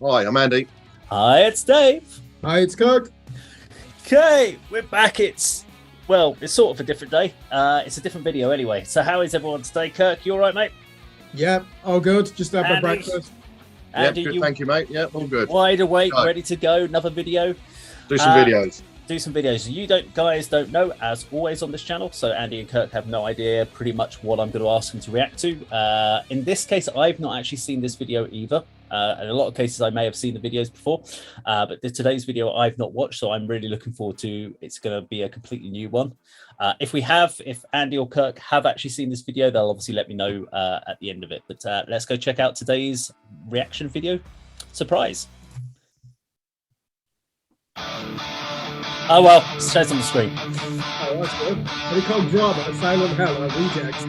Hi, I'm Andy. Hi, it's Dave. Hi, it's Kirk. Okay, we're back. It's sort of a different day. It's a different video anyway. So how is everyone today? Kirk, you all right, mate? Yeah, all good. Just had my Andy? breakfast. Yep, good, thank you, mate. Yeah, all good. Wide awake, ready to go. Another video. Do some videos. Do some videos. You guys don't know, as always on this channel, so Andy and Kirk have no idea pretty much what I'm going to ask them to react to. In this case, I've not actually seen this video either. In a lot of cases, I may have seen the videos before, but today's video I've not watched, so I'm really looking forward to. It's going to be a completely new one. If Andy or Kirk have actually seen this video, they'll obviously let me know at the end of it. But let's go check out today's reaction video. Surprise. Oh well, it says on the screen. Oh, that's good. What do you call drama? Silent Hell or Rejects?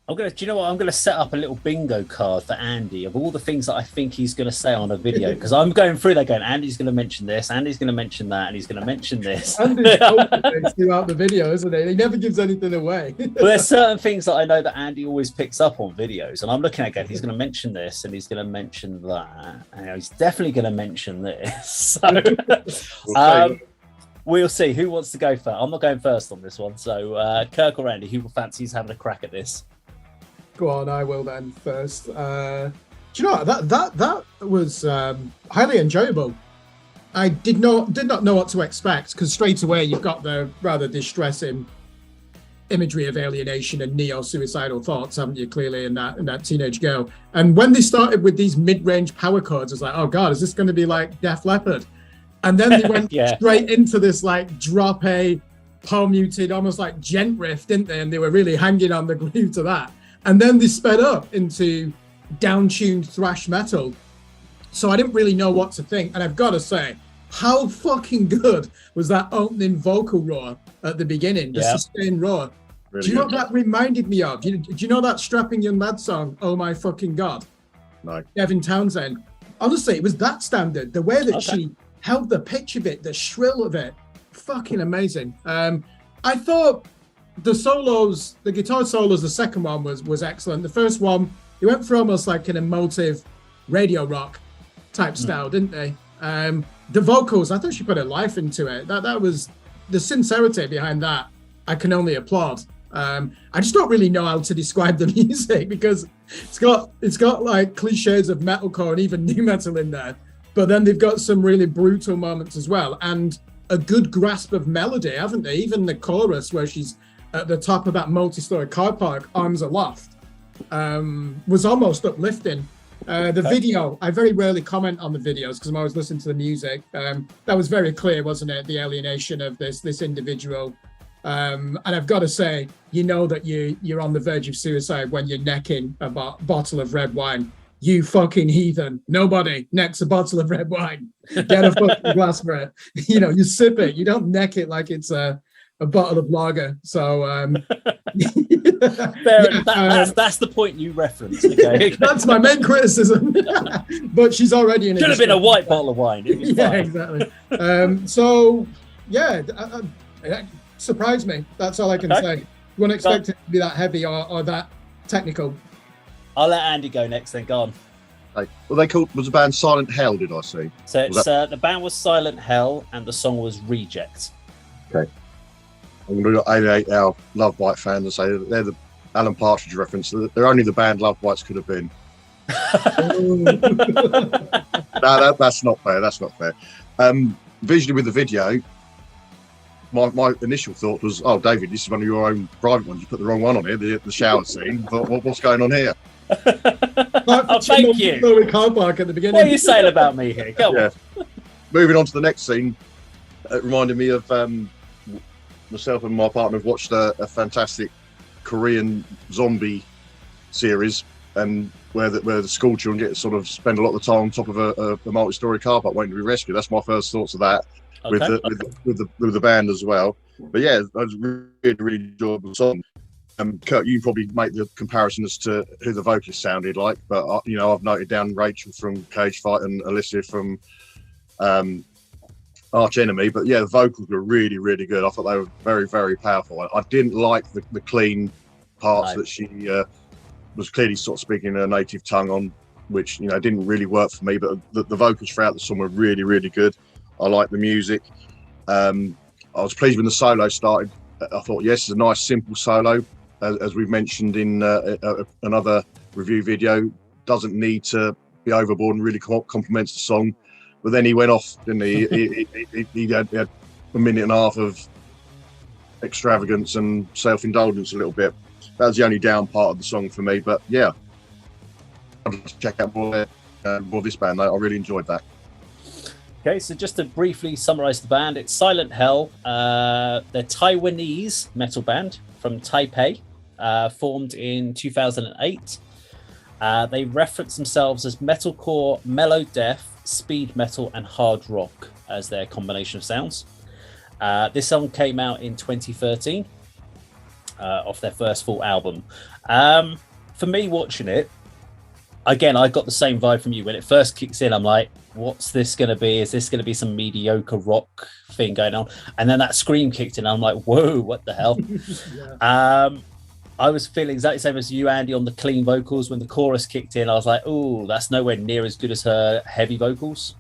Do you know what? I'm gonna set up a little bingo card for Andy of all the things that I think he's gonna say on a video, because I'm going through there going, Andy's gonna mention this, Andy's gonna mention that, and he's gonna mention this. Andy's throughout the video, isn't he? He never gives anything away. But there's certain things that I know that Andy always picks up on videos, and I'm looking at going, he's gonna mention this and he's gonna mention that, and he's definitely gonna mention this. So we'll see who wants to go first. I'm not going first on this one, so Kirk or Andy, who fancies having a crack at this? Go on, I will then first. Do you know what? That was highly enjoyable. I did not know what to expect, because straight away you've got the rather distressing imagery of alienation and neo-suicidal thoughts, haven't you? Clearly in that teenage girl. And when they started with these mid-range power chords, I was like, oh god, is this going to be like Def Leppard? And then they went straight into this like drop A, palm muted, almost like gent riff, didn't they? And they were really hanging on the groove to that. And then they sped up into down-tuned thrash metal. So I didn't really know what to think. And I've got to say, how fucking good was that opening vocal roar at the beginning, the sustained roar? Really do you know what that reminded me of? Do you know that Strapping Young Lad song, Oh My Fucking God? No. Devin Townsend. Honestly, it was that standard. The way that she held the pitch of it, the shrill of it, fucking amazing. I thought the solos, the guitar solos, the second one was excellent. The first one, it went for almost like an emotive radio rock type style, didn't they? The vocals, I thought she put her life into it. That was the sincerity behind that. I can only applaud. I just don't really know how to describe the music, because it's got like cliches of metalcore and even new metal in there, but then they've got some really brutal moments as well, and a good grasp of melody, haven't they? Even the chorus where she's at the top of that multi-story car park, arms aloft, was almost uplifting. The video, I very rarely comment on the videos because I'm always listening to the music. That was very clear, wasn't it? The alienation of this individual. And I've got to say, you know that you're on the verge of suicide when you're necking a bottle of red wine. You fucking heathen. Nobody necks a bottle of red wine. Get a fucking glass for it. You know, you sip it. You don't neck it like it's a bottle of lager. So that's the point you referenced. Okay, that's my main criticism. But she's already in. Should have been a white bottle of wine. Yeah, exactly. So yeah, it surprised me. That's all I can say. You wouldn't expect it to be that heavy or that technical. I'll let Andy go next. Then go on. Was the band Silent Hell? Did I see? So it's, the band was Silent Hell, and the song was Reject. Okay. I'm going to alienate our Love Bite fans and say they're the Alan Partridge reference. They're only the band Love Bites could have been. No, that's not fair. That's not fair. Visually with the video, my initial thought was, oh, David, this is one of your own private ones. You put the wrong one on here, the shower scene. What's going on here? Oh, thank you. Car park at the beginning. What are you saying about me here? Go on. Moving on to the next scene, it reminded me of myself and my partner have watched a fantastic Korean zombie series, and where the school children spend a lot of the time on top of a multi-story car park waiting to be rescued. That's my first thoughts of that. With the band as well. But yeah, that was a really enjoyable song. Kirk, you can probably make the comparison as to who the vocalist sounded like, but I've noted down Rachel from Cage Fight and Alicia from Arch Enemy. But yeah, the vocals were really, really good. I thought they were very, very powerful. I didn't like the clean parts that she was clearly sort of speaking her native tongue on, which didn't really work for me. But the vocals throughout the song were really, really good. I like the music. I was pleased when the solo started. I thought, yes, it's a nice, simple solo. As we've mentioned in another review video, doesn't need to be overboard and really complements the song. But then he went off, didn't he? he had a minute and a half of extravagance and self-indulgence a little bit. That was the only down part of the song for me. But yeah, I'd like to check out more of this band. I really enjoyed that. Okay, so just to briefly summarize the band, it's Silent Hell. They're Taiwanese metal band from Taipei, formed in 2008. They reference themselves as metalcore, mellow death, speed metal, and hard rock as their combination of sounds. This song came out in 2013. off their first full album. For me, watching it, again, I got the same vibe from you. When it first kicks in, I'm like, what's this going to be? Is this going to be some mediocre rock thing going on? And then that scream kicked in. I'm like, whoa, what the hell? Yeah. I was feeling exactly the same as you, Andy, on the clean vocals. When the chorus kicked in, I was like, oh, that's nowhere near as good as her heavy vocals.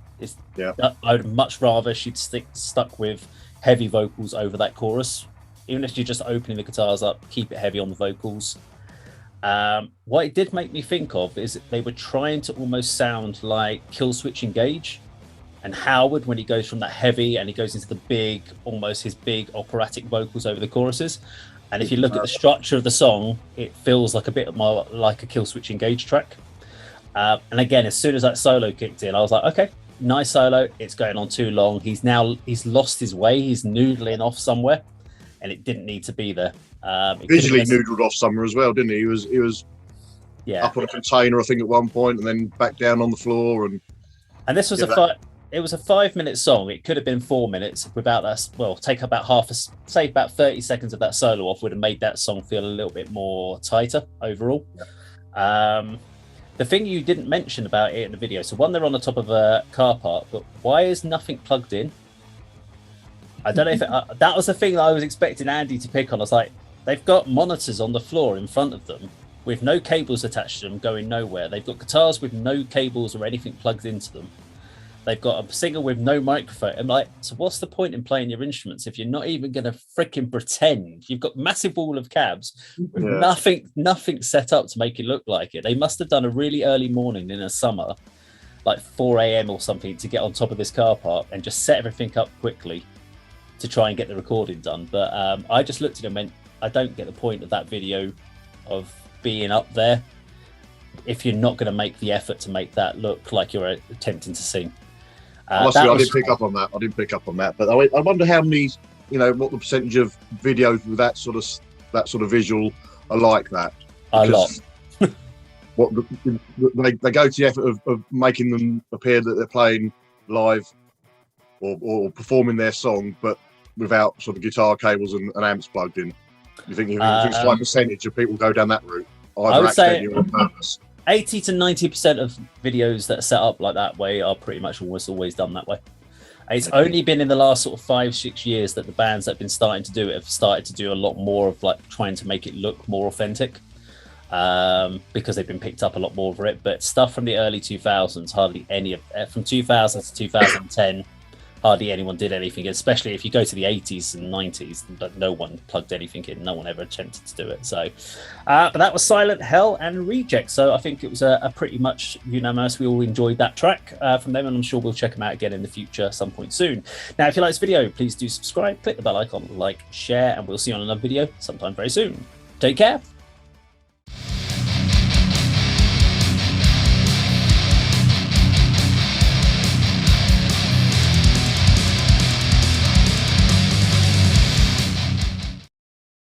I would much rather she'd stuck with heavy vocals over that chorus. Even if you're just opening the guitars up, keep it heavy on the vocals. What it did make me think of is they were trying to almost sound like Killswitch Engage, and Howard, when he goes from that heavy and he goes into the big, almost his big operatic vocals over the choruses. And if you look at the structure of the song, it feels like a bit more like a Killswitch Engage track. And again, as soon as that solo kicked in, I was like, okay, nice solo. It's going on too long. He's lost his way. He's noodling off somewhere, and it didn't need to be there. Visually noodled off somewhere as well, didn't he? He was up on a container, I think, at one point, and then back down on the floor. And this was it was a 5-minute song. It could have been 4 minutes without that. Well, take about say about 30 seconds of that solo off would have made that song feel a little bit more tighter overall. Yeah. The thing you didn't mention about it in the video, so one, they're on the top of a car park, but why is nothing plugged in? I don't know if that was the thing that I was expecting Andy to pick on. I was like, they've got monitors on the floor in front of them with no cables attached to them going nowhere. They've got guitars with no cables or anything plugged into them. They've got a singer with no microphone. I'm like, so what's the point in playing your instruments if you're not even going to freaking pretend? You've got massive wall of cabs with nothing set up to make it look like it. They must have done a really early morning in a summer, like 4 a.m. or something, to get on top of this car park and just set everything up quickly to try and get the recording done. But I just looked at it and went, I don't get the point of that video of being up there if you're not going to make the effort to make that look like you're attempting to sing. I didn't pick up on that. But I wonder how many, what the percentage of videos with that sort of visual are like that. A lot. They go to the effort of making them appear that they're playing live or performing their song, but without sort of guitar cables and amps plugged in. You think a high percentage of people go down that route? I would say on purpose. 80 to 90% of videos that are set up like that way are pretty much almost always done that way. It's only been in the last sort of 5-6 years that the bands that have been starting to do it have started to do a lot more of like trying to make it look more authentic, because they've been picked up a lot more for it. But stuff from the early 2000s, hardly any of from 2000 to 2010. Hardly anyone did anything, especially if you go to the 80s and 90s, but no one plugged anything in. No one ever attempted to do it. So, but that was Silent Hell and Reject. So I think it was a pretty much unanimous. We all enjoyed that track from them, and I'm sure we'll check them out again in the future some point soon. Now, if you like this video, please do subscribe, click the bell icon, like, share, and we'll see you on another video sometime very soon. Take care.